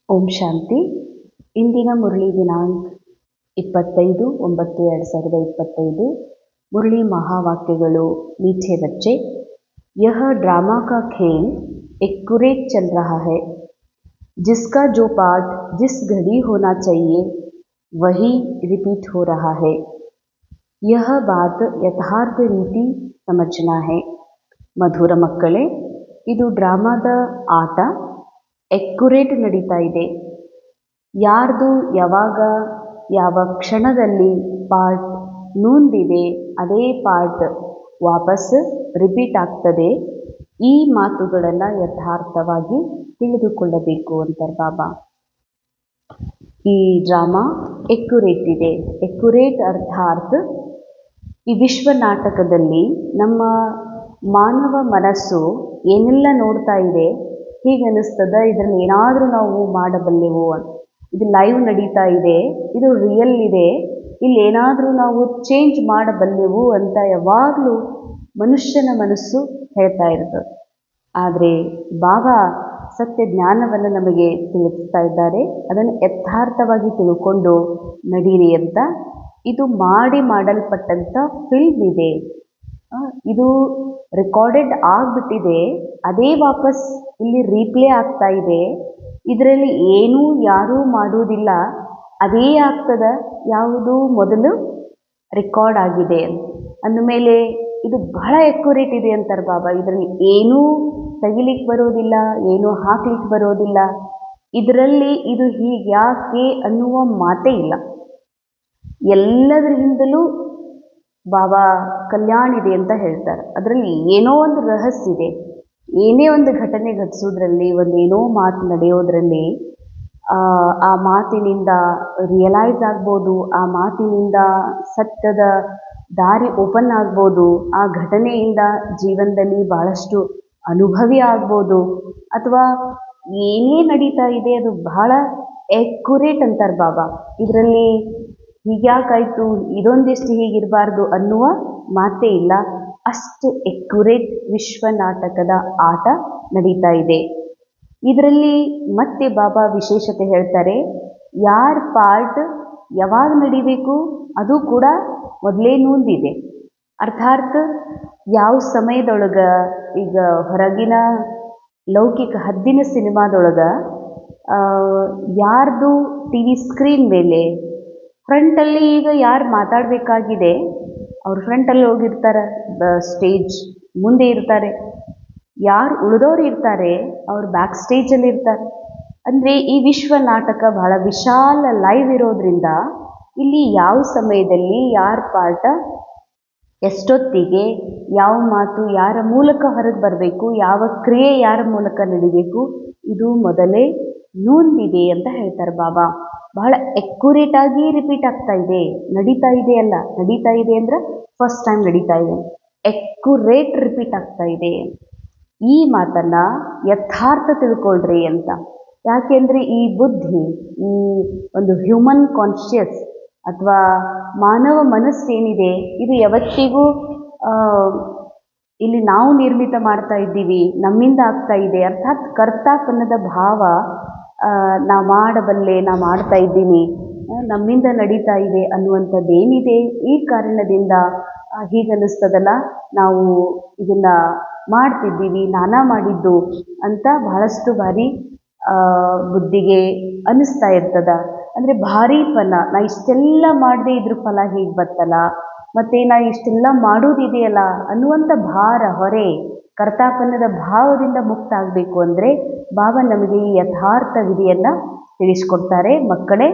ಓಂ ಶಾಂತಿ. ಇಂದಿನ ಮುರಳಿ ದಿನಾಂಕ 25/9/2025. मुरली महावाक्यಗಳು. मीठे बच्चे, यह ड्रामा का खेल एक्यूरेट चल रहा है. जिसका जो पार्ट जिस घड़ी होना चाहिए वही रिपीट हो रहा है. यह बात यथार्थ रीति समझना है. ಮಧುರ ಮಕ್ಕಳೇ, ಇದು ಡ್ರಾಮಾದ ಆಟ ಎಕ್ಯುರೇಟ್ ನಡೀತಾ ಇದೆ. ಯಾರ್ದು ಯಾವಾಗ ಯಾವ ಕ್ಷಣದಲ್ಲಿ ಪಾರ್ಟ್ ನೂಂದಿದೆ ಅದೇ ಪಾರ್ಟ್ ವಾಪಸ್ ರಿಪೀಟ್ ಆಗ್ತದೆ. ಈ ಮಾತುಗಳನ್ನು ಯಥಾರ್ಥವಾಗಿ ತಿಳಿದುಕೊಳ್ಳಬೇಕು ಅಂತಾರೆ ಬಾಬಾ. ಈ ಡ್ರಾಮಾ ಎಕ್ಯುರೇಟ್ ಇದೆ. ಎಕ್ಯುರೇಟ್ ಅರ್ಥಾತ್ ಈ ವಿಶ್ವ ನಾಟಕದಲ್ಲಿ ನಮ್ಮ ಮಾನವ ಮನಸ್ಸು ಏನೆಲ್ಲ ನೋಡ್ತಾ ಇದೆ, ಹೀಗೆ ಅನ್ನಿಸ್ತದ ಇದರಲ್ಲಿ ಏನಾದರೂ ನಾವು ಮಾಡಬಲ್ಲೆವು ಅಂತ. ಇದು ಲೈವ್ ನಡೀತಾ ಇದೆ, ಇದು ರಿಯಲ್ ಇದೆ, ಇಲ್ಲಿ ಏನಾದರೂ ನಾವು ಚೇಂಜ್ ಮಾಡಬಲ್ಲೆವು ಅಂತ ಯಾವಾಗಲೂ ಮನುಷ್ಯನ ಮನಸ್ಸು ಹೇಳ್ತಾ ಇರ್ತದೆ. ಆದರೆ ಬಾಬಾ ಸತ್ಯ ಜ್ಞಾನವನ್ನು ನಮಗೆ ತಿಳಿಸ್ತಾ ಇದ್ದಾರೆ. ಅದನ್ನು ಯಥಾರ್ಥವಾಗಿ ತಿಳ್ಕೊಂಡು ನಡೀರಿ ಅಂತ. ಇದು ಮಾಡಲ್ಪಟ್ಟಂಥ ಫಿಲ್ಮ್ ಇದೆ. ಇದು ರೆಕಾರ್ಡೆಡ್ ಆಗಿಬಿಟ್ಟಿದೆ, ಅದೇ ವಾಪಸ್ ಇಲ್ಲಿ ರೀಪ್ಲೇ ಆಗ್ತಾ ಇದೆ. ಇದರಲ್ಲಿ ಏನೂ ಯಾರೂ ಮಾಡುವುದಿಲ್ಲ, ಅದೇ ಆಗ್ತದ. ಯಾವುದು ಮೊದಲು ರೆಕಾರ್ಡ್ ಆಗಿದೆ ಅಂದಮೇಲೆ ಇದು ಬಹಳ ಎಕ್ಯುರೇಟ್ ಇದೆ ಅಂತಾರೆ ಬಾಬಾ. ಇದರಲ್ಲಿ ಏನೂ ತೆಗಿಲಿಕ್ಕೆ ಬರೋದಿಲ್ಲ, ಏನೂ ಹಾಕ್ಲಿಕ್ಕೆ ಬರೋದಿಲ್ಲ. ಇದರಲ್ಲಿ ಇದು ಹೀಗೆ ಯಾಕೆ ಅನ್ನುವ ಮಾತೇ ಇಲ್ಲ. ಎಲ್ಲದರ ಹಿಂದಲೂ ಬಾಬಾ ಕಲ್ಯಾಣ ಇದೆ ಅಂತ ಹೇಳ್ತಾರೆ. ಅದರಲ್ಲಿ ಏನೋ ಒಂದು ರಹಸ್ಯ ಇದೆ. ಏನೇ ಒಂದು ಘಟನೆ ಘಟಿಸೋದ್ರಲ್ಲಿ, ಒಂದೇನೋ ಮಾತು ನಡೆಯೋದ್ರಲ್ಲಿ, ಆ ಮಾತಿನಿಂದ ರಿಯಲೈಸ್ ಆಗ್ಬೋದು, ಆ ಮಾತಿನಿಂದ ಸತ್ಯದ ದಾರಿ ಓಪನ್ ಆಗ್ಬೋದು, ಆ ಘಟನೆಯಿಂದ ಜೀವನದಲ್ಲಿ ಬಹಳಷ್ಟು ಅನುಭವಿ ಆಗ್ಬೋದು, ಅಥವಾ ಏನೇ ನಡೀತಾ ಇದೆ ಅದು ಬಹಳ ಎಕ್ಯುರೇಟ್ ಅಂತಾರೆ ಬಾಬಾ. ಇದರಲ್ಲಿ ಹೀಗ್ಯಾಕಾಯಿತು, ಇದೊಂದಿಷ್ಟು ಹೀಗಿರಬಾರ್ದು ಅನ್ನುವ ಮಾತೇ ಇಲ್ಲ. ಅಷ್ಟು ಎಕ್ಯುರೇಟ್ ವಿಶ್ವ ನಾಟಕದ ಆಟ ನಡೀತಾ ಇದೆ. ಇದರಲ್ಲಿ ಮತ್ತೆ ಬಾಬಾ ವಿಶೇಷತೆ ಹೇಳ್ತಾರೆ, ಯಾರ ಪಾರ್ಟ್ ಯಾವಾಗ ನಡಿಬೇಕು ಅದು ಕೂಡ ಮೊದಲೇ ನೂಂದಿದೆ. ಅರ್ಥಾತ್ ಯಾವ ಸಮಯದೊಳಗೆ, ಈಗ ಹೊರಗಿನ ಲೌಕಿಕ ಹದ್ದಿನ ಸಿನಿಮಾದೊಳಗೆ ಯಾರ್ದು ಟಿ ವಿ ಸ್ಕ್ರೀನ್ ಮೇಲೆ ಫ್ರಂಟಲ್ಲಿ ಈಗ ಯಾರು ಮಾತಾಡಬೇಕಾಗಿದೆ ಅವ್ರು ಫ್ರಂಟಲ್ಲಿ ಹೋಗಿರ್ತಾರೆ, ಸ್ಟೇಜ್ ಮುಂದೆ ಇರ್ತಾರೆ. ಯಾರು ಉಳಿದವ್ರು ಇರ್ತಾರೆ ಅವ್ರು ಬ್ಯಾಕ್ ಸ್ಟೇಜಲ್ಲಿ ಇರ್ತಾರೆ. ಅಂದರೆ ಈ ವಿಶ್ವ ನಾಟಕ ಬಹಳ ವಿಶಾಲ ಲೈವ್ ಇರೋದ್ರಿಂದ ಇಲ್ಲಿ ಯಾವ ಸಮಯದಲ್ಲಿ ಯಾರ ಪಾಠ ಎಷ್ಟೊತ್ತಿಗೆ ಯಾವ ಮಾತು ಯಾರ ಮೂಲಕ ಹೊರಗೆ ಬರಬೇಕು, ಯಾವ ಕ್ರಿಯೆ ಯಾರ ಮೂಲಕ ನಡಿಬೇಕು, ಇದು ಮೊದಲೇ ನೂಂದಿದೆ ಅಂತ ಹೇಳ್ತಾರೆ ಬಾಬಾ. ಬಹಳ ಎಕ್ಯುರೇಟ್ ಆಗಿ ರಿಪೀಟ್ ಆಗ್ತಾ ಇದೆ. ನಡೀತಾ ಇದೆ ಅಲ್ಲ, ನಡೀತಾ ಇದೆ ಅಂದ್ರೆ ಫಸ್ಟ್ ಟೈಮ್ ನಡೀತಾ ಇದೆ. ಎಕ್ಯುರೇಟ್ ರಿಪೀಟ್ ಆಗ್ತಾ ಇದೆ. ಈ ಮಾತನ್ನು ಯಥಾರ್ಥ ತಿಳ್ಕೊಳ್ರಿ ಅಂತ. ಯಾಕೆಂದರೆ ಈ ಬುದ್ಧಿ, ಈ ಒಂದು ಹ್ಯೂಮನ್ ಕಾನ್ಷಿಯಸ್ ಅಥವಾ ಮಾನವ ಮನಸ್ಸೇನಿದೆ, ಇದು ಯಾವತ್ತಿಗೂ ಇಲ್ಲಿ ನಾವು ನಿರ್ಮಿತ ಮಾಡ್ತಾ ಇದ್ದೀವಿ, ನಮ್ಮಿಂದ ಆಗ್ತಾ ಇದೆ. ಅರ್ಥಾತ್ ಕರ್ತಾಪನ್ನದ ಭಾವ, ನಾ ಮಾಡಬಲ್ಲೆ, ನಾ ಮಾಡ್ತಾ ಇದ್ದೀನಿ, ನಮ್ಮಿಂದ ನಡೀತಾ ಇದೆ ಅನ್ನುವಂಥದ್ದೇನಿದೆ, ಈ ಕಾರಣದಿಂದ ಹೀಗನ್ನಿಸ್ತದಲ್ಲ, ನಾವು ಇದನ್ನು ಮಾಡ್ತಿದ್ದೀವಿ, ನಾನಾ ಮಾಡಿದ್ದು ಅಂತ ಬಹಳಷ್ಟು ಬಾರಿ ಬುದ್ಧಿಗೆ ಅನ್ನಿಸ್ತಾ ಇರ್ತದ. ಅಂದರೆ ಭಾರಿ ಫಲ, ನಾ ಇಷ್ಟೆಲ್ಲ ಮಾಡದೆ ಇದ್ರ ಫಲ ಹೀಗೆ ಬರ್ತಲ್ಲ, ಮತ್ತು ನಾ ಇಷ್ಟೆಲ್ಲ ಮಾಡೋದಿದೆಯಲ್ಲ ಅನ್ನುವಂಥ ಭಾರ, ಹೊರೆ, ಕರ್ತಾಪನ್ನದ ಭಾವದಿಂದ ಮುಕ್ತ ಆಗಬೇಕು ಅಂದರೆ ಬಾಬಾ ನಮಗೆ ಈ ಯಥಾರ್ಥ ವಿಧಿಯನ್ನು ತಿಳಿಸ್ಕೊಡ್ತಾರೆ. ಮಕ್ಕಳೇ,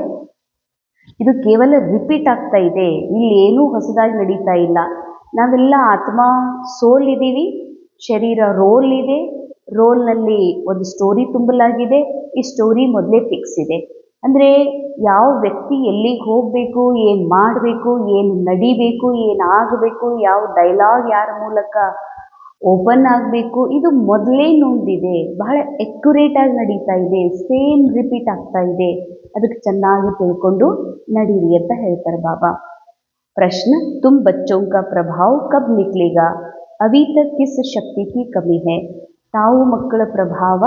ಇದು ಕೇವಲ ರಿಪೀಟ್ ಆಗ್ತಾ ಇದೆ, ಇಲ್ಲಿ ಏನೂ ಹೊಸದಾಗಿ ನಡೀತಾ ಇಲ್ಲ. ನಾವೆಲ್ಲ ಆತ್ಮ ಸೋಲ್ ಇದ್ದೀವಿ, ಶರೀರ ರೋಲ್ ಇದೆ, ರೋಲ್ನಲ್ಲಿ ಒಂದು ಸ್ಟೋರಿ ತುಂಬಲಾಗಿದೆ. ಈ ಸ್ಟೋರಿ ಮೊದಲೇ ಫಿಕ್ಸ್ ಇದೆ. ಅಂದರೆ ಯಾವ ವ್ಯಕ್ತಿ ಎಲ್ಲಿಗೆ ಹೋಗಬೇಕು, ಏನು ಮಾಡಬೇಕು, ಏನು ನಡಿಬೇಕು, ಏನಾಗಬೇಕು, ಯಾವ ಡೈಲಾಗ್ ಯಾರ ಮೂಲಕ ಓಪನ್ ಆಗಬೇಕು, ಇದು ಮೊದಲೇ ನೂಂದಿದೆ. ಬಹಳ ಎಕ್ಯುರೇಟಾಗಿ ನಡೀತಾ ಇದೆ, ಸೇಮ್ ರಿಪೀಟ್ ಆಗ್ತಾ ಇದೆ. ಅದಕ್ಕೆ ಚೆನ್ನಾಗಿ ತಿಳ್ಕೊಂಡು ನಡೀರಿ ಅಂತ ಹೇಳ್ತಾರೆ ಬಾಬಾ. ಪ್ರಶ್ನ, ತುಮ್ ಬಚ್ಚೋं का प्रभाव कब निकलेगा? अभी तक किस शक्ति की कमी है? ತಾವು ಮಕ್ಕಳ ಪ್ರಭಾವ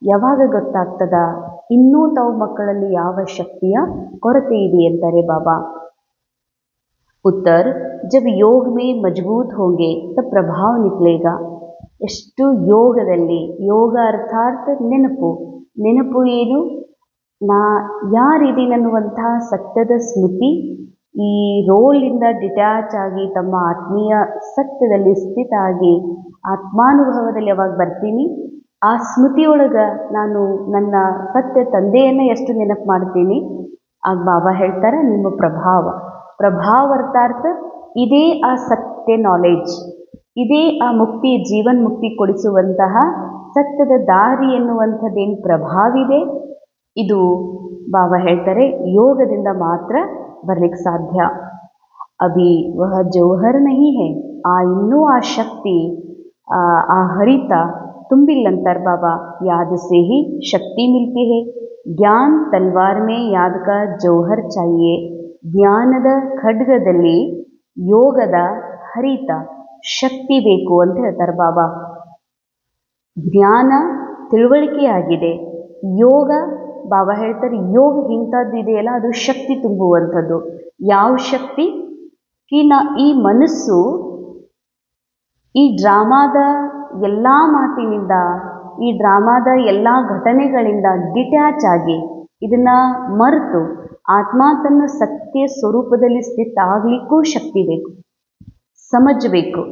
ಯಾವಾಗ ಗೊತ್ತಾಗ್ತದ, ಇನ್ನೂ ತಾವು ಮಕ್ಕಳಲ್ಲಿ ಯಾವ ಶಕ್ತಿಯ ಕೊರತೆ ಇದೆ ಅಂತಾರೆ ಬಾಬಾ. उत्तर, जब योग में मजबूत होंगे तब प्रभाव निकलेगा. ಎಷ್ಟು ಯೋಗದಲ್ಲಿ, ಯೋಗ ಅರ್ಥಾತ್ ನೆನಪು. ನೆನಪು ಏನು? ನಾ ಯಾರಿದ್ದೀನನ್ನುವಂತಹ ಸತ್ಯದ ಸ್ಮೃತಿ. ಈ ರೋಲಿಂದ ಡಿಟ್ಯಾಚ್ ಆಗಿ ತಮ್ಮ ಆತ್ಮೀಯ ಸತ್ಯದಲ್ಲಿ ಸ್ಥಿತ ಆಗಿ ಆತ್ಮಾನುಭವದಲ್ಲಿ ಯಾವಾಗ ಬರ್ತೀನಿ, ಆ ಸ್ಮೃತಿಯೊಳಗೆ ನಾನು ನನ್ನ ಸತ್ಯ ತಂದೆಯನ್ನು ಎಷ್ಟು ನೆನಪು ಮಾಡ್ತೀನಿ, ಆಗ ಬಾಬಾ ಹೇಳ್ತಾರೆ ನಿಮ್ಮ ಪ್ರಭಾವ. ಪ್ರಭಾವ ಅರ್ಥಾರ್ಥ ಇದೇ ಆ ಸತ್ಯ ನಾಲೆಡ್ಜ್, ಇದೇ ಆ ಮುಕ್ತಿ, ಜೀವನ್ ಮುಕ್ತಿ ಕೊಡಿಸುವಂತಹ ಸತ್ಯದ ದಾರಿ ಎನ್ನುವಂಥದ್ದೇನು ಪ್ರಭಾವಿದೆ, ಇದು ಬಾಬಾ ಹೇಳ್ತಾರೆ ಯೋಗದಿಂದ ಮಾತ್ರ ಬರ್ಲಿಕ್ಕೆ ಸಾಧ್ಯ. ಅಭಿ ವಹ ಜೌಹರ್ ನಹಿ ಹೇ, ಆ ಇನ್ನೂ ಆ ಶಕ್ತಿ, ಆ ಹರಿತ ತುಂಬಿಲ್ಲಂತಾರೆ ಬಾಬಾ. ಯಾದ್ ಸೇ ಹಿ ಶಕ್ತಿ ಮಿಲ್ತಿ ಹೇ, ಜ್ಞಾನ್ ತಲ್ವಾರ್ ಮೇ ಯಾದ್ ಕಾ ಜೌಹರ್ ಚಾಹಿಯೇ. ಜ್ಞಾನದ ಖಡ್ಗದಲ್ಲಿ ಯೋಗದ ಹರಿತ ಶಕ್ತಿ ಬೇಕು ಅಂತ ಹೇಳ್ತಾರೆ ಬಾಬಾ. ಜ್ಞಾನ ತಿಳುವಳಿಕೆಯಾಗಿದೆ, ಯೋಗ ಬಾಬಾ ಹೇಳ್ತಾರೆ ಯೋಗ ಇಂಥದ್ದು ಇದೆಯಲ್ಲ ಅದು ಶಕ್ತಿ ತುಂಬುವಂಥದ್ದು. ಯಾವ ಶಕ್ತಿ? ಈ ಮನಸ್ಸು ಈ ಡ್ರಾಮಾದ ಎಲ್ಲ ಮಾತಿನಿಂದ, ಈ ಡ್ರಾಮಾದ ಎಲ್ಲ ಘಟನೆಗಳಿಂದ ಡಿಟ್ಯಾಚ್ ಆಗಿ ಇದನ್ನು ಮರೆತು ಆತ್ಮ ತನ್ನ ಸತ್ಯ ಸ್ವರೂಪದಲ್ಲಿ ಸ್ಥಿತ ಆಗಲಿಕ್ಕೂ ಶಕ್ತಿ ಬೇಕು, ಸಮಜಬೇಕು.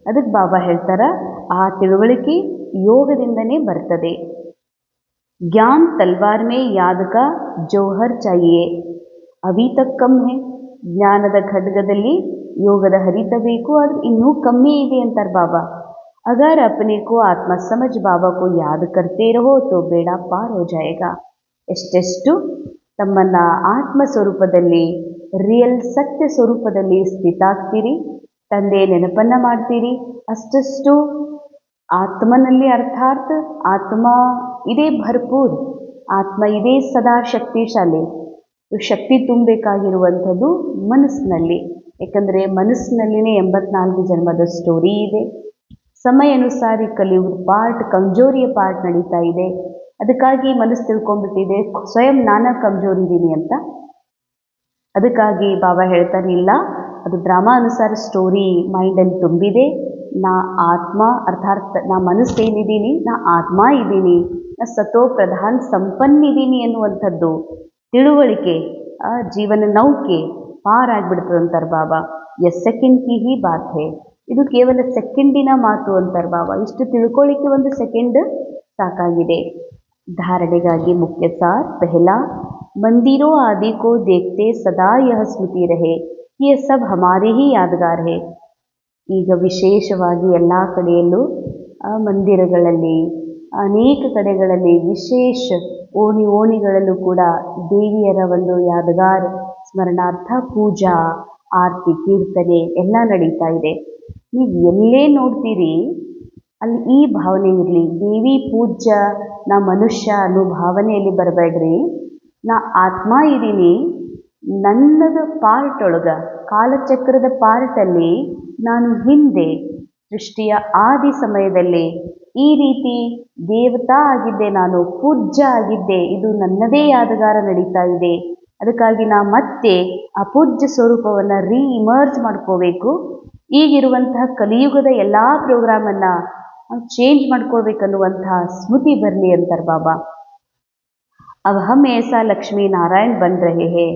ಅದಕ್ಕೆ ಬಾಬಾ ಹೇಳ್ತಾರ ಆ ತಿಳುವಳಿಕೆ ಯೋಗದಿಂದನೇ ಬರ್ತದೆ. ज्ञान तलवार में याद का जौहर चाहिए, अभी तक कम है. ಜ್ಞಾನದ ಖಡ್ಗದಲ್ಲಿ ಯೋಗದ ಹರಿತ ಬೇಕು, ಅದು ಇನ್ನೂ ಕಮ್ಮಿ ಇದೆ ಅಂತಾರೆ ಬಾಬಾ. अगर अपने को आत्मा समझ बाबा को याद करते रहो तो ಬೇಡ ಪಾರ್ ಹೋ ಜಾಯೇಗಾ. ಎಷ್ಟೆಷ್ಟು ತಮ್ಮನ್ನು ಆತ್ಮ ಸ್ವರೂಪದಲ್ಲಿ, ರಿಯಲ್ ಸತ್ಯ ಸ್ವರೂಪದಲ್ಲಿ ಸ್ಥಿತ ಆಗ್ತೀರಿ, ತಂದೆ ನೆನಪನ್ನು ಮಾಡ್ತೀರಿ, ಅಷ್ಟಷ್ಟು ಆತ್ಮನಲ್ಲಿ ಅರ್ಥಾತ್ ಆತ್ಮ ಇದೇ ಭರ್ಪೂರ್, ಆತ್ಮ ಇದೇ ಸದಾ ಶಕ್ತಿಶಾಲಿ. ಶಕ್ತಿ ತುಂಬಬೇಕಾಗಿರುವಂಥದ್ದು ಮನಸ್ಸಿನಲ್ಲಿ, ಯಾಕಂದರೆ ಮನಸ್ಸಿನಲ್ಲಿನೇ 84 ಜನ್ಮದ ಸ್ಟೋರಿ ಇದೆ. ಸಮಯ ಅನುಸಾರ ಕಲಿಯುವ ಪಾರ್ಟ್, ಕಮಜೋರಿಯ ಪಾರ್ಟ್ ನಡೀತಾ ಇದೆ. ಅದಕ್ಕಾಗಿ ಮನಸ್ಸು ತಿಳ್ಕೊಂಡ್ಬಿಟ್ಟಿದೆ ಸ್ವಯಂ ನಾನಾ ಕಮಜೋರಿ ಇದ್ದೀನಿ ಅಂತ. ಅದಕ್ಕಾಗಿ ಬಾಬಾ ಹೇಳ್ತಾರೆ ಇಲ್ಲ, ಅದು ಡ್ರಾಮಾ ಅನುಸಾರ ಸ್ಟೋರಿ ಮೈಂಡಲ್ಲಿ ತುಂಬಿದೆ. ನಾ ಆತ್ಮ ಅರ್ಥಾತ್ ನಾ ಮನಸ್ಸೇನಿದ್ದೀನಿ, ನಾ ಆತ್ಮ ಇದ್ದೀನಿ, ನಾ ಸತೋ ಪ್ರಧಾನ ಸಂಪನ್ನಿದ್ದೀನಿ ಎನ್ನುವಂಥದ್ದು ತಿಳುವಳಿಕೆ ಜೀವನ ನೌಕೆ ಪಾರಾಗ್ಬಿಡ್ತದೆ ಅಂತಾರೆ ಬಾಬಾ. ಸೆಕೆಂಡ್ ಕಿ ಹಿ ಬಾತ್ ಹೇ, ಇದು ಕೇವಲ ಸೆಕೆಂಡಿನ ಮಾತು ಅಂತಾರೆ ಬಾಬಾ. ಇಷ್ಟು ತಿಳ್ಕೊಳ್ಳಿಕ್ಕೆ 1 ಸೆಕೆಂಡ್ ಸಾಕಾಗಿದೆ. ಧಾರಣೆಗಾಗಿ ಮುಖ್ಯ ಸಾರ್ ಪೆಹಲಾ, ಮಂದಿರೋ ಆದಿ ಕೋ ದೇಖ್ತೆ ಸದಾ ಯಹ ಸ್ಮೃತಿ ರಹೆ ಯೇ ಸಬ್ ಹಮಾರೆ ಹಿ ಯಾದಗಾರ್ ಹೇ. ಈಗ ವಿಶೇಷವಾಗಿ ಎಲ್ಲ ಕಡೆಯಲ್ಲೂ ಮಂದಿರಗಳಲ್ಲಿ, ಅನೇಕ ಕಡೆಗಳಲ್ಲಿ, ವಿಶೇಷ ಓಣಿಗಳಲ್ಲೂ ಕೂಡ ದೇವಿಯರ ಒಂದು ಯಾದಗಾರ್ ಸ್ಮರಣಾರ್ಥ ಪೂಜಾ, ಆರತಿ, ಕೀರ್ತನೆ ಎಲ್ಲ ನಡೀತಾ ಇದೆ. ನೀವು ಎಲ್ಲೇ ನೋಡ್ತೀರಿ ಅಲ್ಲಿ ಈ ಭಾವನೆ ಇರಲಿ, ದೇವಿ ಪೂಜ್ಯ, ನಾ ಮನುಷ್ಯ ಅನ್ನೋ ಭಾವನೆಯಲ್ಲಿ ಬರಬೇಡ್ರಿ. ನಾ ಆತ್ಮ ಇದ್ದೀನಿ, ನನ್ನದ ಪಾರ್ಟ್ ಒಳಗೆ, ಕಾಲಚಕ್ರದ ಪಾರ್ಟಲ್ಲಿ ನಾನು ಹಿಂದೆ ಸೃಷ್ಟಿಯ ಆದಿ ಸಮಯದಲ್ಲಿ ಈ ರೀತಿ ದೇವತಾ ಆಗಿದ್ದೆ, ನಾನು ಪೂಜ್ಯ ಆಗಿದ್ದೆ, ಇದು ನನ್ನದೇ ಯಾದಗಾರ ನಡೀತಾ ಇದೆ. ಅದಕ್ಕಾಗಿ ನಾ ಮತ್ತೆ ಆ ಪೂಜ್ಯ ಸ್ವರೂಪವನ್ನು ಇಮರ್ಜ್ ಮಾಡ್ಕೋಬೇಕು. ಈಗಿರುವಂತಹ ಕಲಿಯುಗದ ಎಲ್ಲ ಪ್ರೋಗ್ರಾಮನ್ನು ಚೇಂಜ್ ಮಾಡ್ಕೊಳ್ಬೇಕನ್ನುವಂತಹ ಸ್ಮೃತಿ ಬರಲಿ ಅಂತಾರೆ ಬಾಬಾ. अब हम ऐसा लक्ष्मी नारायण बन रहे हैं.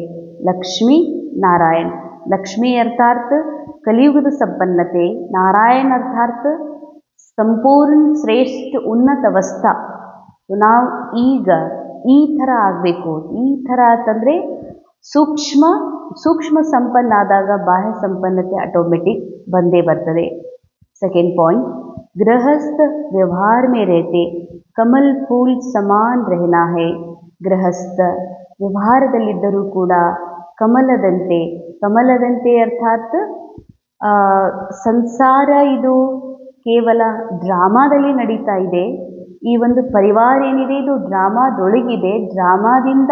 लक्ष्मी नारायण, लक्ष्मी अर्थात कलियुगದ ಸಂಪನ್ನತೆ, ನಾರಾಯಣ ಅರ್ಥಾತ್ ಸಂಪೂರ್ಣ ಶ್ರೇಷ್ಠ ಉನ್ನತ ಅವಸ್ಥಾ. ನಾವು ಈಗ ಈ ಥರ ಆಗಬೇಕು. ಈ ಥರ ಅಂತಂದರೆ ಸೂಕ್ಷ್ಮ ಸಂಪನ್ನ ಆದಾಗ ಬಾಹ್ಯ ಸಂಪನ್ನತೆ ಆಟೋಮೆಟಿಕ್ ಬಂದೇ ಬರ್ತದೆ. ಸೆಕೆಂಡ್ ಪಾಯಿಂಟ್, ಗೃಹಸ್ಥ ವ್ಯವಹಾರ ಮೇ रहते ಕಮಲ್ ಫೂಲ್ ಸಮಾನ್ रहना है. ಗೃಹಸ್ಥ ವ್ಯವಹಾರದಲ್ಲಿದ್ದರೂ ಕೂಡ ಕಮಲದಂತೆ ಅರ್ಥಾತ್ ಸಂಸಾರ ಇದು ಕೇವಲ ಡ್ರಾಮಾದಲ್ಲಿ ನಡೀತಾ ಇದೆ. ಈ ಒಂದು ಪರಿವಾರ ಏನಿದೆ ಇದು ಡ್ರಾಮಾದೊಳಗಿದೆ. ಡ್ರಾಮಾದಿಂದ,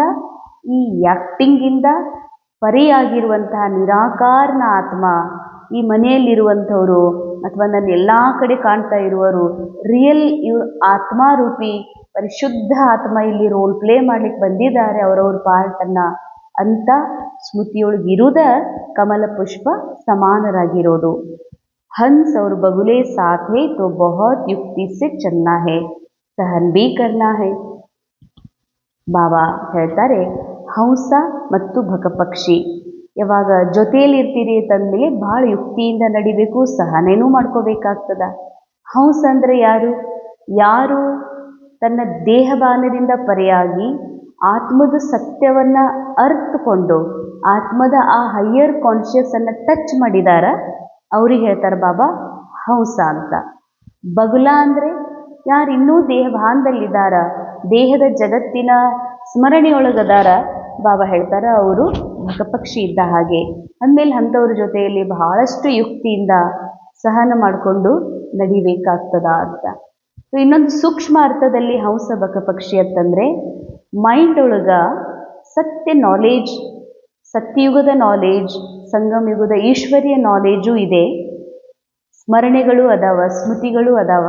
ಈ ಆ್ಯಕ್ಟಿಂಗಿಂದ ಪರಿಯಾಗಿರುವಂತಹ ನಿರಾಕಾರನ ಆತ್ಮ, ಈ ಮನೆಯಲ್ಲಿರುವಂಥವರು ಅಥವಾ ನನ್ನ ಎಲ್ಲ ಕಡೆ ಕಾಣ್ತಾ ಇರುವವರು ರಿಯಲ್ ಇವ್ರ ಆತ್ಮಾರೂಪಿ ಪರಿಶುದ್ಧ ಆತ್ಮ ಇಲ್ಲಿ ರೋಲ್ ಪ್ಲೇ ಮಾಡ್ಲಿಕ್ಕೆ ಬಂದಿದ್ದಾರೆ ಅವರವ್ರ ಪಾರ್ಟನ್ನು ಅಂತ ಸ್ಮೃತಿಯೊಳಗಿರುವುದ ಕಮಲ ಪುಷ್ಪ ಸಮಾನರಾಗಿರೋದು. ಹಂಸ್ और बगुले साथ है तो बहुत युक्ति से चलना है, सहन भी करना है. ಬಾಬಾ ಹೇಳ್ತಾರೆ ಹಂಸ ಮತ್ತು ಬಕಪಕ್ಷಿ ಯಾವಾಗ ಜೊತೆಯಲ್ಲಿ ಇರ್ತೀರಿ ಅಂತಂದ್ಮೇಲೆ ಭಾಳ ಯುಕ್ತಿಯಿಂದ ನಡಿಬೇಕು, ಸಹನೇನೂ ಮಾಡ್ಕೋಬೇಕಾಗ್ತದ. ಹಂಸ ಅಂದರೆ ಯಾರು? ಯಾರು ತನ್ನ ದೇಹಭಾನದಿಂದ ಪರೆಯಾಗಿ ಆತ್ಮದ ಸತ್ಯವನ್ನು ಅರ್ಥಕೊಂಡು ಆತ್ಮದ ಆ ಹೈಯರ್ ಕಾನ್ಷಿಯಸ್ಸನ್ನು ಟಚ್ ಮಾಡಿದಾರ ಅವ್ರಿಗೆ ಹೇಳ್ತಾರೆ ಬಾಬಾ ಹಂಸ ಅಂತ. ಬಗುಲ ಅಂದರೆ ಯಾರು ಇನ್ನೂ ದೇಹಭಾನದಲ್ಲಿದ್ದಾರ, ದೇಹದ ಜಗತ್ತಿನ ಸ್ಮರಣೆಯೊಳಗದಾರ, ಬಾಬಾ ಹೇಳ್ತಾರೆ ಅವರು ಬಕಪಕ್ಷಿ ಇದ್ದ ಹಾಗೆ. ಅಂದಮೇಲೆ ಅಂಥವ್ರ ಜೊತೆಯಲ್ಲಿ ಬಹಳಷ್ಟು ಯುಕ್ತಿಯಿಂದ ಸಹನ ಮಾಡಿಕೊಂಡು ನಡಿಬೇಕಾಗ್ತದ ಅಂತ. ಇನ್ನೊಂದು ಸೂಕ್ಷ್ಮ ಅರ್ಥದಲ್ಲಿ ಹಂಸ ಬಕಪಕ್ಷಿ ಅಂತಂದರೆ ಮೈಂಡ್ ಒಳಗ ಸತ್ಯ ನಾಲೇಜ್, ಸತ್ಯಯುಗದ ನಾಲೇಜ್, ಸಂಗಮ ಯುಗದ ಈಶ್ವರ್ಯ ನಾಲೇಜು ಇದೆ, ಸ್ಮರಣೆಗಳು ಅದಾವ, ಸ್ಮೃತಿಗಳು ಅದಾವ.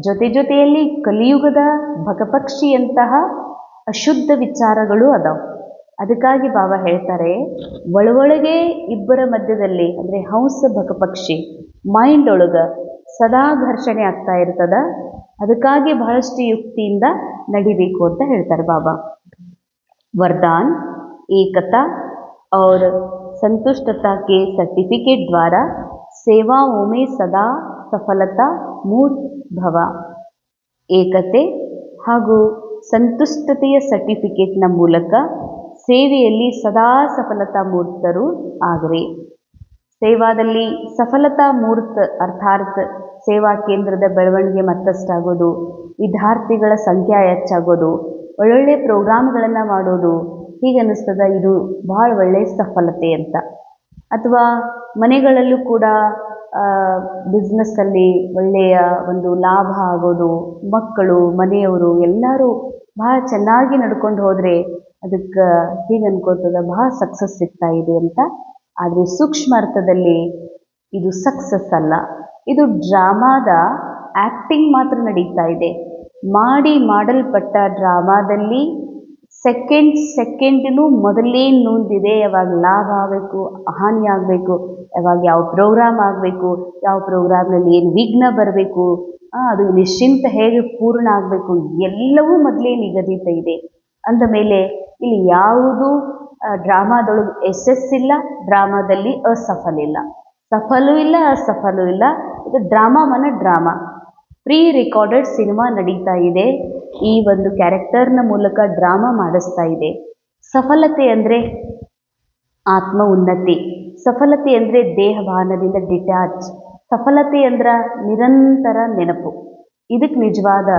ಜೊತೆಯಲ್ಲಿ ಕಲಿಯುಗದ ಬಕಪಕ್ಷಿಯಂತಹ ಅಶುದ್ಧ ವಿಚಾರಗಳು ಅದಾವ. ಅದಕ್ಕಾಗಿ ಬಾಬಾ ಹೇಳ್ತಾರೆ ಒಳಗೆ ಇಬ್ಬರ ಮಧ್ಯದಲ್ಲಿ ಅಂದರೆ ಹಂಸ ಬಕಪಕ್ಷಿ ಮೈಂಡ್ ಒಳಗೆ ಸದಾ ಘರ್ಷಣೆ ಆಗ್ತಾ ಇರ್ತದ. ಅದಕ್ಕಾಗಿ ಬಹಳಷ್ಟು ಯುಕ್ತಿಯಿಂದ ನಡಿಬೇಕು ಅಂತ ಹೇಳ್ತಾರೆ ಬಾಬಾ. वरदान एकता और संतुष्टता के सर्टिफिकेट द्वारा सेवाओं में सदा सफलता मूर्त भव. ಏಕತೆ ಹಾಗೂ ಸಂತುಷ್ಟತೆಯ ಸರ್ಟಿಫಿಕೇಟ್ನ ಮೂಲಕ ಸೇವೆಯಲ್ಲಿ ಸದಾ ಸಫಲತಾ ಮೂರ್ತರು ಆಗ್ರಿ. ಸೇವಾದಲ್ಲಿ ಸಫಲತಾ ಮೂರ್ತ ಅರ್ಥಾತ್ ಸೇವಾ ಕೇಂದ್ರದ ಬೆಳವಣಿಗೆ ಮತ್ತಷ್ಟಾಗೋದು, ವಿದ್ಯಾರ್ಥಿಗಳ ಸಂಖ್ಯೆ ಹೆಚ್ಚಾಗೋದು, ಒಳ್ಳೊಳ್ಳೆ ಪ್ರೋಗ್ರಾಮ್ಗಳನ್ನು ಮಾಡೋದು, ಹೀಗೆ ಅನ್ನಿಸ್ತದ ಇದು ಭಾಳ ಒಳ್ಳೆಯ ಸಫಲತೆ ಅಂತ. ಅಥವಾ ಮನೆಗಳಲ್ಲೂ ಕೂಡ ಬಿಸ್ನೆಸ್ಸಲ್ಲಿ ಒಳ್ಳೆಯ ಒಂದು ಲಾಭ ಆಗೋದು, ಮಕ್ಕಳು ಮನೆಯವರು ಎಲ್ಲರೂ ಭಾಳ ಚೆನ್ನಾಗಿ ನಡ್ಕೊಂಡು ಹೋದರೆ ಅದಕ್ಕೆ ಹೀಗೆ ಅನ್ಕೋತದ ಭಾಳ ಸಕ್ಸಸ್ ಸಿಗ್ತಾ ಇದೆ ಅಂತ. ಆದರೆ ಸೂಕ್ಷ್ಮ ಅರ್ಥದಲ್ಲಿ ಇದು ಸಕ್ಸಸ್ ಅಲ್ಲ, ಇದು ಡ್ರಾಮಾದ ಆ್ಯಕ್ಟಿಂಗ್ ಮಾತ್ರ ನಡೀತಾ ಇದೆ. ಮಾಡಲ್ಪಟ್ಟ ಡ್ರಾಮಾದಲ್ಲಿ ಸೆಕೆಂಡಿನೂ ಮೊದಲೇನು ನೊಂದಿದೆ, ಯಾವಾಗ ಲಾಭ ಆಗಬೇಕು, ಹಾನಿ ಆಗಬೇಕು, ಯಾವಾಗ ಯಾವ ಪ್ರೋಗ್ರಾಮ್ ಆಗಬೇಕು, ಯಾವ ಪ್ರೋಗ್ರಾಮ್ನಲ್ಲಿ ಏನು ವಿಘ್ನ ಬರಬೇಕು, ಅದು ನಿಶ್ಚಿಂತ ಹೇಗೆ ಪೂರ್ಣ ಆಗಬೇಕು, ಎಲ್ಲವೂ ಮೊದಲೇ ನಿಗದಿತ ಇದೆ. ಅಂದ ಮೇಲೆ ಇಲ್ಲಿ ಯಾವುದು ಡ್ರಾಮಾದೊಳಗೆ ಯಶಸ್ಸಿಲ್ಲ, ಡ್ರಾಮಾದಲ್ಲಿ ಅಸಫಲ ಇಲ್ಲ, ಸಫಲೂ ಇಲ್ಲ ಅಸಫಲೂ ಇಲ್ಲ. ಇದು ಡ್ರಾಮಾ ಪ್ರೀ ರೆಕಾರ್ಡೆಡ್ ಸಿನಿಮಾ ನಡೀತಾ ಇದೆ. ಈ ಒಂದು ಕ್ಯಾರೆಕ್ಟರ್ನ ಮೂಲಕ ಡ್ರಾಮಾ ಮಾಡಿಸ್ತಾ ಇದೆ. ಸಫಲತೆ ಅಂದರೆ ಆತ್ಮ ಉನ್ನತಿ, ಸಫಲತೆ ಅಂದರೆ ದೇಹಭಾನದಿಂದ ಡಿಟ್ಯಾಚ್, ಸಫಲತೆ ಅಂದ್ರೆ ನಿರಂತರ ನೆನಪು. ಇದಕ್ಕೆ ನಿಜವಾದ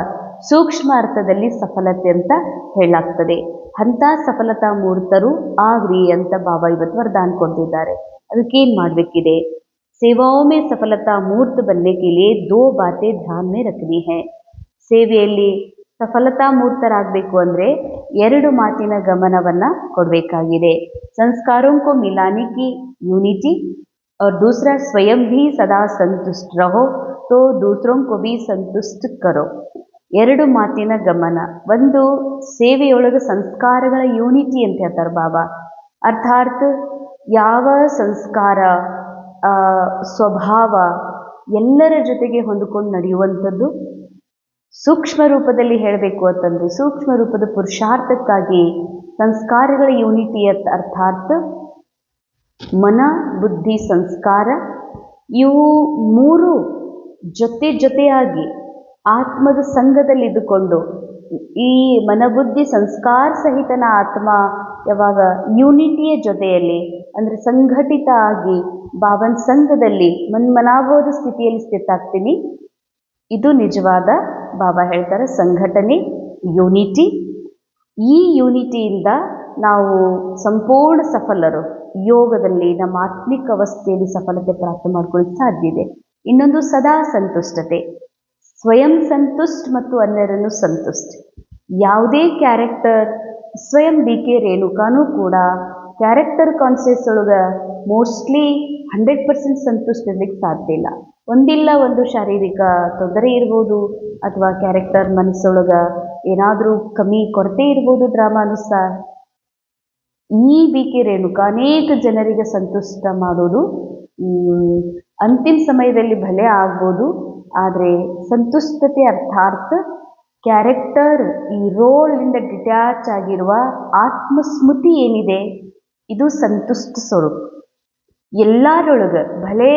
ಸೂಕ್ಷ್ಮ ಅರ್ಥದಲ್ಲಿ ಸಫಲತೆ ಅಂತ ಹೇಳಲಾಗ್ತದೆ. ಅಂಥ ಸಫಲತಾ ಮೂರ್ತರು ಆಗ್ರಿ ಅಂತ ಬಾಬಾ ಇವತ್ತು ವರದಾನ ಕೊಡ್ತಿದ್ದಾರೆ. ಅದಕ್ಕೇನು ಮಾಡಬೇಕಿದೆ? सेवाओं में सफलता मूर्त बनने के लिए 2 बातें ध्यान में रखनी है. ಸೇವೆಯಲ್ಲಿ ಸಫಲತಾ ಮೂರ್ತರಾಗಬೇಕು ಅಂದರೆ 2 ಮಾತಿನ ಗಮನವನ್ನು ಕೊಡಬೇಕಾಗಿದೆ. ಸಂಸ್ಕಾರೋं को मिलाने की यूनिटी और दूसरा स्वयं भी सदा संतुष्ट रहो तो दूसरों को भी संतुष्ट करो. 2 ಮಾತಿನ ಗಮನ. ಒಂದು ಸೇವೆಯೊಳಗೆ ಸಂಸ್ಕಾರಗಳ ಯೂನಿಟಿ ಅಂತ ಹೇಳ್ತಾರೆ ಬಾಬಾ. ಅರ್ಥಾತ್ ಯಾವ ಸಂಸ್ಕಾರ ಸ್ವಭಾವ ಎಲ್ಲರ ಜೊತೆಗೆ ಹೊಂದಿಕೊಂಡು ನಡೆಯುವಂಥದ್ದು. ಸೂಕ್ಷ್ಮ ರೂಪದಲ್ಲಿ ಹೇಳಬೇಕು ಅಂತಂದರೆ ಸೂಕ್ಷ್ಮ ರೂಪದ ಪುರುಷಾರ್ಥಕ್ಕಾಗಿ ಸಂಸ್ಕಾರಗಳ ಯೂನಿಟಿ ಅರ್ಥಾತ್ ಮನ ಬುದ್ಧಿ ಸಂಸ್ಕಾರ ಇವು 3 ಜೊತೆಯಾಗಿ ಆತ್ಮದ ಸಂಘದಲ್ಲಿದ್ದುಕೊಂಡು ಈ ಮನಬುದ್ಧಿ ಸಂಸ್ಕಾರ ಸಹಿತನ ಆತ್ಮ ಯಾವಾಗ ಯೂನಿಟಿಯ ಜೊತೆಯಲ್ಲಿ ಅಂದರೆ ಸಂಘಟಿತ ಆಗಿ ಬಾಬನ್ ಸಂಘದಲ್ಲಿ ಮನ್ಮನಾಭೋದ ಸ್ಥಿತಿಯಲ್ಲಿ ಸ್ಥಿತಾಗ್ತೀನಿ. ಇದು ನಿಜವಾದ ಬಾಬಾ ಹೇಳ್ತಾರೆ ಸಂಘಟನೆ, ಯೂನಿಟಿ. ಈ ಯೂನಿಟಿಯಿಂದ ನಾವು ಸಂಪೂರ್ಣ ಸಫಲರು. ಯೋಗದಲ್ಲಿ ನಮ್ಮ ಆತ್ಮಿಕ ಅವಸ್ಥೆಯಲ್ಲಿ ಸಫಲತೆ ಪ್ರಾಪ್ತ ಮಾಡ್ಕೊಳ್ಳಿಕ್ಕೆ ಸಾಧ್ಯ ಇದೆ. ಇನ್ನೊಂದು ಸದಾ ಸಂತುಷ್ಟತೆ, ಸ್ವಯಂ ಸಂತುಷ್ಟ ಮತ್ತು ಅನ್ಯರನ್ನು ಸಂತುಷ್ಟ. ಯಾವುದೇ ಕ್ಯಾರೆಕ್ಟರ್ ಸ್ವಯಂ ಕೆ ರೇಣುಕಾನೂ ಕೂಡ ಕ್ಯಾರೆಕ್ಟರ್ ಕಾನ್ಸಿಯಸ್ ಒಳಗೆ ಮೋಸ್ಟ್ಲಿ 100% ಸಂತುಷ್ಟ ಇರಲಿಕ್ಕೆ ಸಾಧ್ಯ ಇಲ್ಲ. ಒಂದಿಲ್ಲ ಒಂದು ಶಾರೀರಿಕ ತೊಂದರೆ ಇರ್ಬೋದು, ಅಥವಾ ಕ್ಯಾರೆಕ್ಟರ್ ಮನಸ್ಸೊಳಗ ಏನಾದರೂ ಕಮ್ಮಿ ಕೊರತೆ ಇರ್ಬೋದು ಡ್ರಾಮಾನುಸಾರ. ಈ ಬಿ ಕೆ ರೇಣುಕಾ ಅನೇಕ ಜನರಿಗೆ ಸಂತುಷ್ಟ ಮಾಡೋದು ಅಂತಿಮ ಸಮಯದಲ್ಲಿ ಭಲೆ ಆಗ್ಬೋದು, ಆದರೆ ಸಂತುಷ್ಟತೆ ಅರ್ಥಾತ್ ಕ್ಯಾರೆಕ್ಟರ್ ಈ ರೋಲ್ನಿಂದ ಡಿಟ್ಯಾಚ್ ಆಗಿರುವ ಆತ್ಮಸ್ಮೃತಿ ಏನಿದೆ ಇದು ಸಂತುಷ್ಟ ಸ್ವರೂಪ. ಎಲ್ಲರೊಳಗೆ ಭಲೆ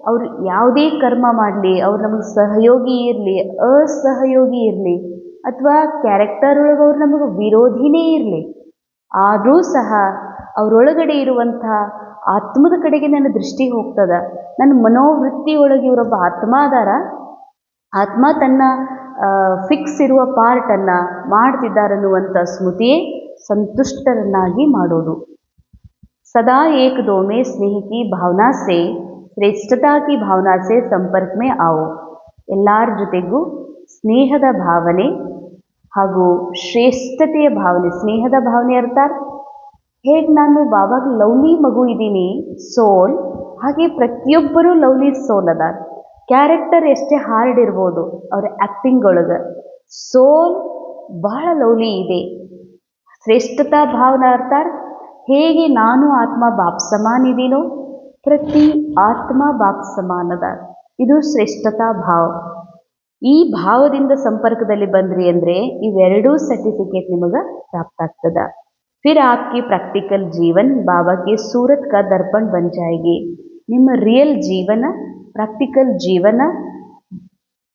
ಅವ್ರು ಯಾವುದೇ ಕರ್ಮ ಮಾಡಲಿ, ಅವ್ರು ನಮಗೆ ಸಹಯೋಗಿ ಇರಲಿ ಅಸಹಯೋಗಿ ಇರಲಿ, ಅಥವಾ ಕ್ಯಾರೆಕ್ಟರ್ ಒಳಗೆ ಅವ್ರು ನಮಗೆ ವಿರೋಧಿನೇ ಇರಲಿ, ಆದರೂ ಸಹ ಅವರೊಳಗಡೆ ಇರುವಂಥ ಆತ್ಮದ ಕಡೆಗೆ ನನ್ನ ದೃಷ್ಟಿ ಹೋಗ್ತದ. ನನ್ನ ಮನೋವೃತ್ತಿ ಒಳಗೆ ಇವರೊಬ್ಬ ಆತ್ಮ ಅದಾರ, ಆತ್ಮ ತನ್ನ ಫಿಕ್ಸ್ ಇರುವ ಪಾರ್ಟನ್ನು ಮಾಡ್ತಿದ್ದಾರನ್ನುವಂಥ ಸ್ಮೃತಿಯೇ ಸಂತುಷ್ಟರನ್ನಾಗಿ ಮಾಡೋದು. ಸದಾ ಏಕ दो में स्नेह की भावना से ಶ್ರೇಷ್ಠತಾ ಕಿ ಭಾವನಾ ಸೆ ಸಂಪರ್ಕ ಮೇ ಆವೋ. ಎಲ್ಲರ ಜೊತೆಗೂ ಸ್ನೇಹದ ಭಾವನೆ ಹಾಗೂ ಶ್ರೇಷ್ಠತೆಯ ಭಾವನೆ, ಸ್ನೇಹದ ಭಾವನೆ ಅರ್ಥಾತ್ ಹೇಗೆ ನಾನು ಬಾಬಾಗ ಲವ್ಲಿ ಮಗು ಇದ್ದೀನಿ ಸೋಲ್, ಹಾಗೆ ಪ್ರತಿಯೊಬ್ಬರೂ ಲವ್ಲಿ ಸೋಲ್ ಅದಾರ. ಕ್ಯಾರೆಕ್ಟರ್ ಎಷ್ಟೇ ಹಾರ್ಡ್ ಇರ್ಬೋದು ಅವ್ರ ಆ್ಯಕ್ಟಿಂಗ್ ಒಳಗೆ, ಸೋಲ್ ಬಹಳ ಲವ್ಲಿ ಇದೆ. ಶ್ರೇಷ್ಠತಾ ಭಾವನಾ ಅರ್ಥಾತ್ ಹೇಗೆ ನಾನು ಆತ್ಮ ಬಾಪ್ ಸಮಾನ ಇದೀನೋ ಪ್ರತಿ ಆತ್ಮ ಬಾಪ್ ಸಮಾನದ, ಇದು ಶ್ರೇಷ್ಠತಾ ಭಾವ. ಈ ಭಾವದಿಂದ ಸಂಪರ್ಕದಲ್ಲಿ ಬಂದ್ರಿ ಅಂದರೆ ಇವೆರಡೂ ಸರ್ಟಿಫಿಕೇಟ್ ನಿಮಗೆ ಪ್ರಾಪ್ತ ಆಗ್ತದ. ಫಿರ್ ಆಪ್ಕಿ ಪ್ರಾಕ್ಟಿಕಲ್ ಜೀವನ್ ಬಾಬಾ ಕೆ ಸೂರತ್ ಕಾ ದರ್ಪಣ್ ಬನ್ ಜಾಯೇಗಿ. ನಿಮ್ಮ ರಿಯಲ್ ಜೀವನ, ಪ್ರಾಕ್ಟಿಕಲ್ ಜೀವನ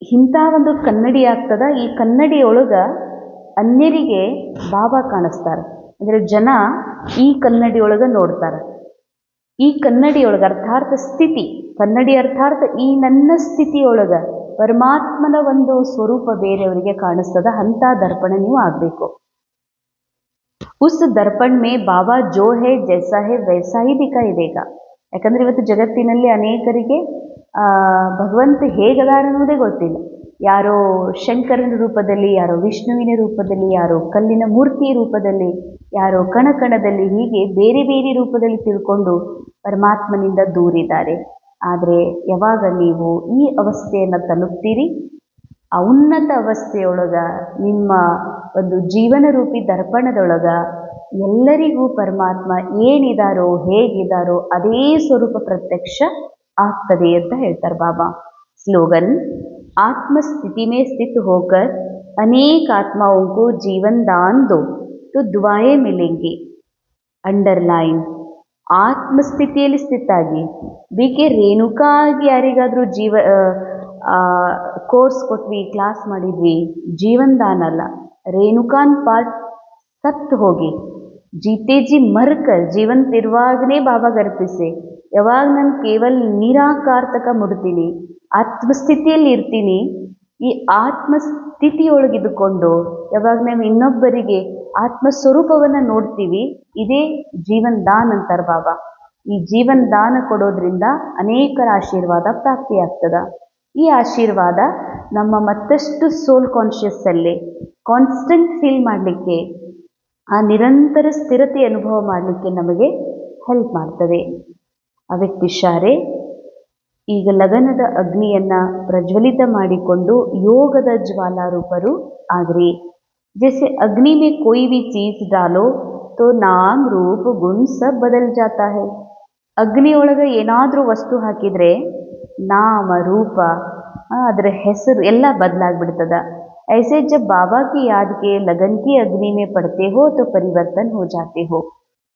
ಇಂಥ ಒಂದು ಕನ್ನಡಿ ಆಗ್ತದ. ಈ ಕನ್ನಡಿಯೊಳಗೆ ಅನ್ಯರಿಗೆ ಬಾಬಾ ಕಾಣಿಸ್ತಾರೆ, ಅಂದರೆ ಜನ ಈ ಕನ್ನಡಿಯೊಳಗೆ ನೋಡ್ತಾರೆ. ಈ ಕನ್ನಡಿಯೊಳಗೆ ಅರ್ಥಾರ್ಥ ಸ್ಥಿತಿ, ಕನ್ನಡಿ ಅರ್ಥಾರ್ಥ ಈ ನನ್ನ ಸ್ಥಿತಿಯೊಳಗೆ ಪರಮಾತ್ಮನ ಒಂದು ಸ್ವರೂಪ ಬೇರೆಯವರಿಗೆ ಕಾಣಿಸ್ತದ. ಅಂಥ ದರ್ಪಣ ನೀವು ಆಗಬೇಕು. ಉಸ್ ದರ್ಪಣ್ ಮೇ ಬಾಬಾ ಜೋ ಹೇ ಜೈಸಾ ಹೇ ವೈಸಾ ಹಿ ದಿಖಾಯಿ ದೇಗಾ. ಯಾಕಂದರೆ ಇವತ್ತು ಜಗತ್ತಿನಲ್ಲಿ ಅನೇಕರಿಗೆ ಭಗವಂತ ಹೇಗದಾರ ಅನ್ನೋದೇ ಗೊತ್ತಿಲ್ಲ. ಯಾರೋ ಶಂಕರನ ರೂಪದಲ್ಲಿ, ಯಾರೋ ವಿಷ್ಣುವಿನ ರೂಪದಲ್ಲಿ, ಯಾರೋ ಕಲ್ಲಿನ ಮೂರ್ತಿಯ ರೂಪದಲ್ಲಿ, ಯಾರೋ ಕಣಕಣದಲ್ಲಿ, ಹೀಗೆ ಬೇರೆ ಬೇರೆ ರೂಪದಲ್ಲಿ ತಿಳ್ಕೊಂಡು ಪರಮಾತ್ಮನಿಂದ ದೂರಿದ್ದಾರೆ. ಆದರೆ ಯಾವಾಗ ನೀವು ಈ ಅವಸ್ಥೆಯನ್ನು ತಲುಪ್ತೀರಿ, ಆ ಉನ್ನತ ಅವಸ್ಥೆಯೊಳಗೆ ನಿಮ್ಮ ಒಂದು ಜೀವನ ರೂಪಿ ದರ್ಪಣದೊಳಗೆ ಎಲ್ಲರಿಗೂ ಪರಮಾತ್ಮ ಏನಿದಾರೋ ಹೇಗಿದ್ದಾರೋ ಅದೇ ಸ್ವರೂಪ ಪ್ರತ್ಯಕ್ಷ ಆಗ್ತದೆ ಅಂತ ಹೇಳ್ತಾರೆ ಬಾಬಾ. ಸ್ಲೋಗನ್ ಆತ್ಮಸ್ಥಿತಿ ಮೇ ಸ್ಥಿತ ಹೋಕರ್ ಅನೇಕ ಆತ್ಮಾओं को जीवन दान दो तो दुआएं मिलेंगी. ಅಂಡರ್ಲೈನ್ ಆತ್ಮಸ್ಥಿತಿಯಲ್ಲಿ ಸ್ಥಿತಾಗಿ. ಬಿ ಕೆ ರೇಣುಕಾ ಆಗಿ ಯಾರಿಗಾದರೂ ಕೋರ್ಸ್ ಕೊಟ್ವಿ, ಕ್ಲಾಸ್ ಮಾಡಿದ್ವಿ, ಜೀವನ್ ದಾನ ಅಲ್ಲ, ರೇಣುಕಾನ್ ಪಾರ್ಟ್ ಸತ್ತು ಹೋಗಿ ಜೀತೆ ಜಿ ಮರ್ಕರ್ ಜೀವಂತಿರುವಾಗಲೇ ಬಾಬಾಗೆ ಅರ್ಪಿಸಿ. ಯಾವಾಗ ನಾನು ಕೇವಲ ನಿರಾಕಾರ ತಕ ಮುಡ್ತೀನಿ, ಆತ್ಮಸ್ಥಿತಿಯಲ್ಲಿ ಇರ್ತೀನಿ, ಈ ಆತ್ಮಸ್ಥಿತಿಯೊಳಗಿದ್ದುಕೊಂಡು ಯಾವಾಗ ನಾವು ಇನ್ನೊಬ್ಬರಿಗೆ ಆತ್ಮಸ್ವರೂಪವನ್ನು ನೋಡ್ತೀವಿ, ಇದೇ ಜೀವನ್ ದಾನ್ ಅಂತಾರೆ ಬಾಬಾ. ಈ ಜೀವನ್ ದಾನ ಕೊಡೋದ್ರಿಂದ ಅನೇಕರ ಆಶೀರ್ವಾದ ಪ್ರಾಪ್ತಿಯಾಗ್ತದ. ಈ ಆಶೀರ್ವಾದ ನಮ್ಮ ಮತ್ತಷ್ಟು ಸೋಲ್ ಕಾನ್ಷಿಯಸ್ಸಲ್ಲಿ ಕಾನ್ಸ್ಟೆಂಟ್ ಫೀಲ್ ಮಾಡಲಿಕ್ಕೆ, ಆ ನಿರಂತರ ಸ್ಥಿರತೆ ಅನುಭವ ಮಾಡಲಿಕ್ಕೆ ನಮಗೆ ಹೆಲ್ಪ್ ಮಾಡ್ತದೆ. ಅವ್ಯಕ್ತಿಶಾರೆ ಈಗ ಲಗನದ ಅಗ್ನಿಯನ್ನು ಪ್ರಜ್ವಲಿತ ಮಾಡಿಕೊಂಡು ಯೋಗದ ಜ್ವಾಲಾರೂಪರು ಆಗ್ರಿ. ಜೈಸೆ ಅಗ್ನಿ ಮೇ ಕೋಯಿ ಭಿ ಚೀಸ್ ಡಾಲೋ ತೋ ನಾಮ್ ರೂಪ ಗುಣ್ ಸಬ್ ಬದಲ್ ಜಾತಾ ಹೈ. ಅಗ್ನಿಯೊಳಗೆ ಏನಾದರೂ ವಸ್ತು ಹಾಕಿದರೆ ನಾಮ ರೂಪ ಅದರ ಹೆಸರು ಎಲ್ಲ ಬದಲಾಗ್ಬಿಡ್ತದ. ऐसे जब बाबा की याद के लगन की अग्नि में पड़ते हो तो परिवर्तन हो जाते हो.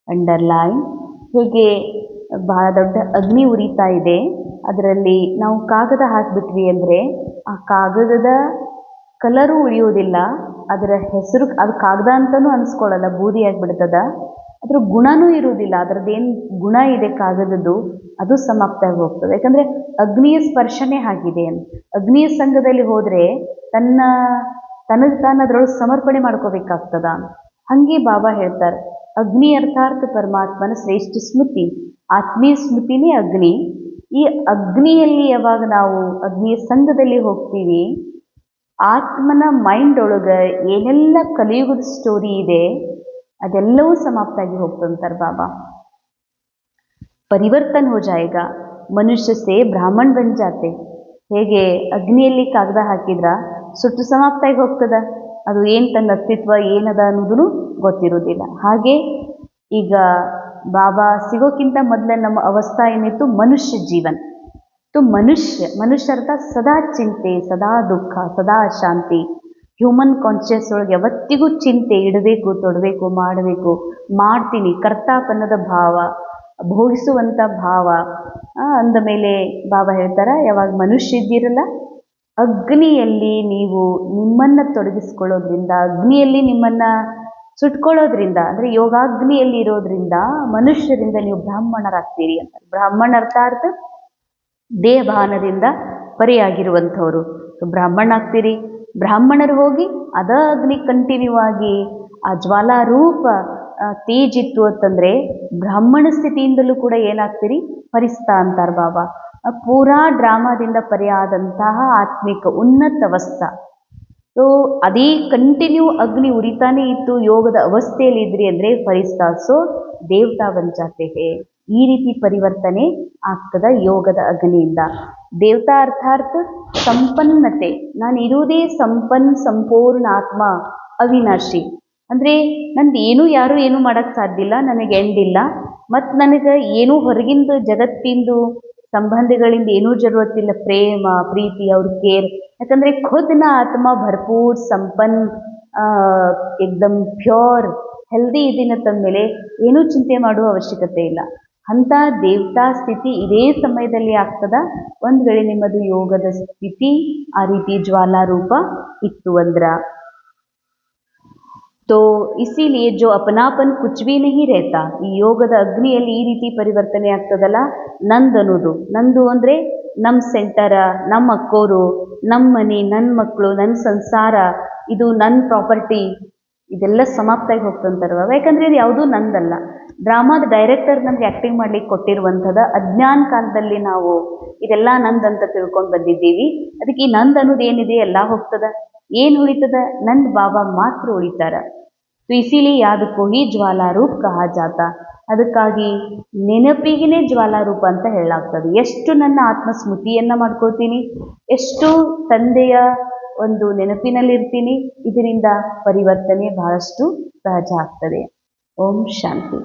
ಅಂಡರ್ಲೈನ್ ಹೇಗೆ ಬಹಳ ದೊಡ್ಡ ಅಗ್ನಿ ಉರಿತಾ ಇದೆ, ಅದರಲ್ಲಿ ನಾವು ಕಾಗದ ಹಾಕಿಬಿಟ್ವಿ ಅಂದರೆ ಆ ಕಾಗದದ ಕಲರು ಉಳಿಯೋದಿಲ್ಲ, ಅದರ ಹೆಸರು ಅದು ಕಾಗದ ಅಂತಲೂ ಅನಿಸ್ಕೊಳ್ಳಲ್ಲ, ಬೂದಿ ಆಗಿಬಿಡ್ತದ. ಅದ್ರ ಗುಣನೂ ಇರುವುದಿಲ್ಲ, ಅದರದ್ದೇನು ಗುಣ ಇದೆ ಕಾಗದದ್ದು ಅದು ಸಮಾಪ್ತ ಆಗಿ ಹೋಗ್ತದೆ. ಯಾಕಂದರೆ ಅಗ್ನಿಯ ಸ್ಪರ್ಶನೇ ಆಗಿದೆ. ಅಗ್ನಿಯ ಸಂಘದಲ್ಲಿ ಹೋದರೆ ತನಗೆ ತಾನು ಅದರೊಳಗೆ ಸಮರ್ಪಣೆ ಮಾಡ್ಕೋಬೇಕಾಗ್ತದ. ಹಾಗೆ ಬಾಬಾ ಹೇಳ್ತಾರೆ, ಅಗ್ನಿ ಅರ್ಥಾರ್ಥ ಪರಮಾತ್ಮನ ಶ್ರೇಷ್ಠ ಸ್ಮೃತಿ, ಆತ್ಮೀಯ ಸ್ಮೃತಿನೇ ಅಗ್ನಿ. ಈ ಅಗ್ನಿಯಲ್ಲಿ ಯಾವಾಗ ನಾವು ಅಗ್ನಿಯ ಸಂಘದಲ್ಲಿ ಹೋಗ್ತೀವಿ, ಆತ್ಮನ ಮೈಂಡ್ ಒಳಗೆ ಏನೆಲ್ಲ ಕಲಿಯುಗದ ಸ್ಟೋರಿ ಇದೆ ಅದೆಲ್ಲವೂ ಸಮಾಪ್ತ ಆಗಿ ಹೋಗ್ತಂತಾರೆ ಬಾಬಾ. ಪರಿವರ್ತನ ಹೋ ಜಾಯೇಗಾ. ಮನುಷ್ಯ ಸೇ ಬ್ರಾಹ್ಮಣ್ ಬನ್ ಜಾತೆ. ಹೇಗೆ ಅಗ್ನಿಯಲ್ಲಿ ಕಾಗದ ಹಾಕಿದ್ರ ಸುಟ್ಟು ಸಮಾಪ್ತಾಗಿ ಹೋಗ್ತದ, ಅದು ಏನು ತನ್ನ ಅಸ್ತಿತ್ವ ಏನದ ಅನ್ನೋದು ಗೊತ್ತಿರೋದಿಲ್ಲ. ಹಾಗೆ ಈಗ ಬಾಬಾ ಸಿಗೋಕ್ಕಿಂತ ಮೊದಲೇ ನಮ್ಮ ಅವಸ್ಥಾ ಏನಿತ್ತು, ಮನುಷ್ಯ ಜೀವನ್. ಮನುಷ್ಯ ಅರ್ಥ ಸದಾ ಚಿಂತೆ, ಸದಾ ದುಃಖ, ಸದಾ ಅಶಾಂತಿ. ಹ್ಯೂಮನ್ ಕಾನ್ಷಿಯಸ್ ಒಳಗೆ ಯಾವತ್ತಿಗೂ ಚಿಂತೆ ಇಡಬೇಕು, ತೊಡಬೇಕು, ಮಾಡಬೇಕು, ಮಾಡ್ತೀನಿ, ಕರ್ತಾಪನ್ನದ ಭಾವ, ಭೋಗಿಸುವಂಥ ಭಾವ. ಅಂದ ಮೇಲೆ ಬಾಬಾ ಹೇಳ್ತಾರ, ಯಾವಾಗ ಮನುಷ್ಯ ಇದ್ದೀರಲ್ಲ, ಅಗ್ನಿಯಲ್ಲಿ ನೀವು ನಿಮ್ಮನ್ನು ತೊಡಗಿಸ್ಕೊಳ್ಳೋದ್ರಿಂದ, ಅಗ್ನಿಯಲ್ಲಿ ನಿಮ್ಮನ್ನು ಸುಟ್ಕೊಳ್ಳೋದ್ರಿಂದ, ಅಂದರೆ ಯೋಗಾಗ್ನಿಯಲ್ಲಿ ಇರೋದ್ರಿಂದ ಮನುಷ್ಯರಿಂದ ನೀವು ಬ್ರಾಹ್ಮಣರಾಗ್ತೀರಿ ಅಂತ. ಬ್ರಾಹ್ಮಣ ಅರ್ಥಾರ್ಥ ದೇಹಭಾನದಿಂದ ಪರಿಯಾಗಿರುವಂಥವ್ರು ಬ್ರಾಹ್ಮಣ ಆಗ್ತೀರಿ. ಬ್ರಾಹ್ಮಣರು ಹೋಗಿ ಅದ ಅಗ್ನಿ ಕಂಟಿನ್ಯೂ ಆಗಿ ಆ ಜ್ವಾಲಾರೂಪ ತೇಜಿತ್ತು ಅಂತಂದರೆ ಬ್ರಾಹ್ಮಣ ಸ್ಥಿತಿಯಿಂದಲೂ ಕೂಡ ಏನಾಗ್ತೀರಿ, ಫರಿಸ್ತಾ ಅಂತಾರೆ ಬಾಬಾ. ಪೂರಾ ಡ್ರಾಮಾದಿಂದ ಪರಿಯಾದಂತಹ ಆತ್ಮಿಕ ಉನ್ನತ ಅವಸ್ಥಾ. ಸೊ ಅದೇ ಕಂಟಿನ್ಯೂ ಅಗ್ನಿ ಉರಿತಾನೇ ಇತ್ತು, ಯೋಗದ ಅವಸ್ಥೆಯಲ್ಲಿ ಇದ್ರಿ ಅಂದರೆ ಫರಿಸ್ತಾ. ಸೊ ದೇವತಾ ಬಂಚಾತೆ ಹೇ, ಈ ರೀತಿ ಪರಿವರ್ತನೆ ಆಗ್ತದ ಯೋಗದ ಅಗ್ನಿಯಿಂದ. ದೇವತಾ ಅರ್ಥಾರ್ಥ ಸಂಪನ್ನತೆ. ನಾನು ಇರುವುದೇ ಸಂಪೂರ್ಣ ಆತ್ಮ, ಅವಿನಾಶಿ. ಅಂದರೆ ನಂದು ಏನೂ ಯಾರೂ ಏನೂ ಮಾಡೋಕ್ಕೆ ಸಾಧ್ಯ ಇಲ್ಲ, ನನಗೆ ಎಂಡಿಲ್ಲ. ಮತ್ತು ನನಗೆ ಏನೂ ಹೊರಗಿಂದ ಜಗತ್ತಿಂದು ಸಂಬಂಧಗಳಿಂದ ಏನೂ ಜರುರತ್ತಿಲ್ಲ, ಪ್ರೇಮ ಪ್ರೀತಿ ಅವ್ರ ಕೇರ್. ಯಾಕಂದರೆ ಖುದ್ನ ಆತ್ಮ ಭರ್ಪೂರ್ ಸಂಪನ್ನ, ಏಕ್ದಮ್ ಪ್ಯೂರ್ ಹೆಲ್ದಿ ಇದೀನ ತಂದಮೇಲೆ ಏನೂ ಚಿಂತೆ ಮಾಡುವ ಅವಶ್ಯಕತೆ ಇಲ್ಲ. ಅಂಥ ದೇವತಾ ಸ್ಥಿತಿ ಇದೇ ಸಮಯದಲ್ಲಿ ಆಗ್ತದ, ಒಂದು ವೇಳೆ ನಿಮ್ಮದು ಯೋಗದ ಸ್ಥಿತಿ ಆ ರೀತಿ ಜ್ವಾಲಾರೂಪ ಇತ್ತು ಅಂದ್ರೆ. ತೋ ಇಸಿಲಿಯೇ ಜೋ ಅಪನಾಪನ್ ಕುಚ್ ಭೀ ನಹಿ ರೇತಾ. ಈ ಯೋಗದ ಅಗ್ನಿಯಲ್ಲಿ ಈ ರೀತಿ ಪರಿವರ್ತನೆ ಆಗ್ತದಲ್ಲ, ನಂದು ಅನ್ನೋದು, ನಂದು ಅಂದರೆ ನಮ್ಮ ಸೆಂಟರ, ನಮ್ಮ ಅಕ್ಕೋರು, ನಮ್ಮ ಮನೆ, ನನ್ನ ಮಕ್ಕಳು, ನನ್ನ ಸಂಸಾರ, ಇದು ನನ್ನ ಪ್ರಾಪರ್ಟಿ, ಇದೆಲ್ಲ ಸಮಾಪ್ತಾಗಿ ಹೋಗ್ತಂತಾರ. ಯಾಕಂದರೆ ಇದು ಯಾವುದೂ ನಂದಲ್ಲ. ಡ್ರಾಮಾದ ಡೈರೆಕ್ಟರ್ ನಮ್ಗೆ ಆ್ಯಕ್ಟಿಂಗ್ ಮಾಡ್ಲಿಕ್ಕೆ ಕೊಟ್ಟಿರುವಂಥದ್ದು ಅಜ್ಞಾನ ಕಾಲದಲ್ಲಿ ನಾವು ಇದೆಲ್ಲ ನಂದಂತ ತಿಳ್ಕೊಂಡು ಬಂದಿದ್ದೀವಿ. ಅದಕ್ಕೆ ಈ ನಂದು ಅನ್ನೋದು ಏನಿದೆ ಎಲ್ಲ ಹೋಗ್ತದ. ಏನು ಉಳಿತದ? ನಂದು ಬಾಬಾ ಮಾತ್ರ ಉಳಿತಾರ. ಸೊ ಇಸಿಲಿ ಯಾದಕ್ಕೋ ಈ ಜ್ವಾಲಾರೂಪ ಕಹಾ ಜಾತ. ಅದಕ್ಕಾಗಿ ನೆನಪಿಗೆ ಜ್ವಾಲಾರೂಪ ಅಂತ ಹೇಳಲಾಗ್ತದೆ. ಎಷ್ಟು ನನ್ನ ಆತ್ಮಸ್ಮೃತಿಯನ್ನು ಮಾಡ್ಕೊಳ್ತೀನಿ, ಎಷ್ಟು ತಂದೆಯ ಒಂದು ನೆನಪಿನಲ್ಲಿರ್ತೀನಿ, ಇದರಿಂದ ಪರಿವರ್ತನೆ ಬಹಳಷ್ಟು ಸಹಜ ಆಗ್ತದೆ. ಓಂ ಶಾಂತಿ.